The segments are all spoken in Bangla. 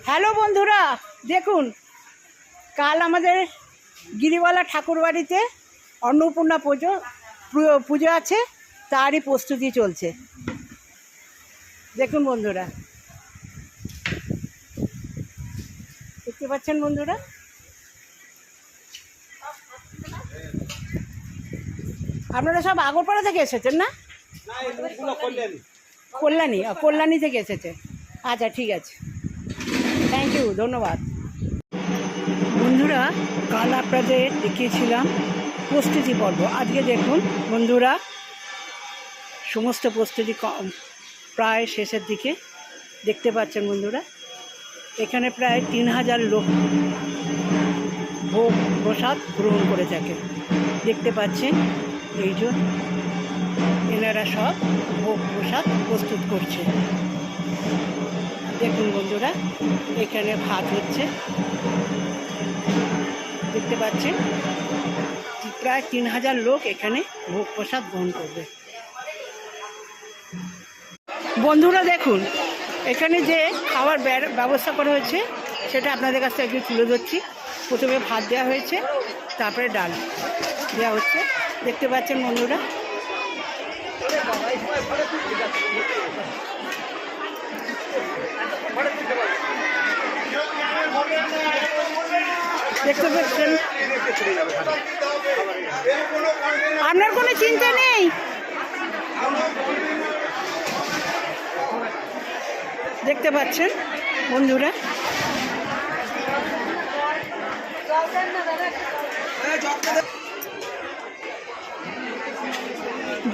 হ্যালো বন্ধুরা, দেখুন কাল আমাদের গিরিবালা ঠাকুর বাড়িতে অন্নপূর্ণা পুজো আছে, তারই প্রস্তুতি চলছে। দেখুন বন্ধুরা, দেখতে পাচ্ছেন বন্ধুরা, আপনারা সব আগরপাড়া থেকে এসেছেন না? কল্যাণী থেকে এসেছে। আচ্ছা, ঠিক আছে, থ্যাংক ইউ, ধন্যবাদ। বন্ধুরা, কাল আপনাদের দেখিয়েছিলাম প্রস্তুতি পর্ব। আজকে দেখুন বন্ধুরা, সমস্ত প্রস্তুতি প্রায় শেষের দিকে। দেখতে পাচ্ছেন বন্ধুরা, এখানে প্রায় 3000 লোক ভোগ প্রসাদ গ্রহণ করে থাকে। দেখতে পাচ্ছেন এই যে এনারা সব ভোগ প্রসাদ প্রস্তুত করছে। দেখুন বন্ধুরা, এখানে ভাত হচ্ছে, দেখতে পাচ্ছেন প্রায় 3000 লোক এখানে ভোগ প্রসাদ গ্রহণ করবে। বন্ধুরা দেখুন, এখানে যে খাওয়ার ব্যবস্থা করা হয়েছে সেটা আপনাদের কাছে একটু তুলে ধরছি। প্রথমে ভাত দেওয়া হয়েছে, তারপরে ডাল দেওয়া হচ্ছে। দেখতে পাচ্ছেন বন্ধুরা, দেখতে পাচ্ছেন, আপনার কোনো চিন্তা নেই। দেখতে পাচ্ছেন বন্ধুরা,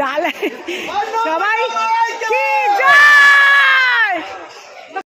ডাল সবাই কি জয়।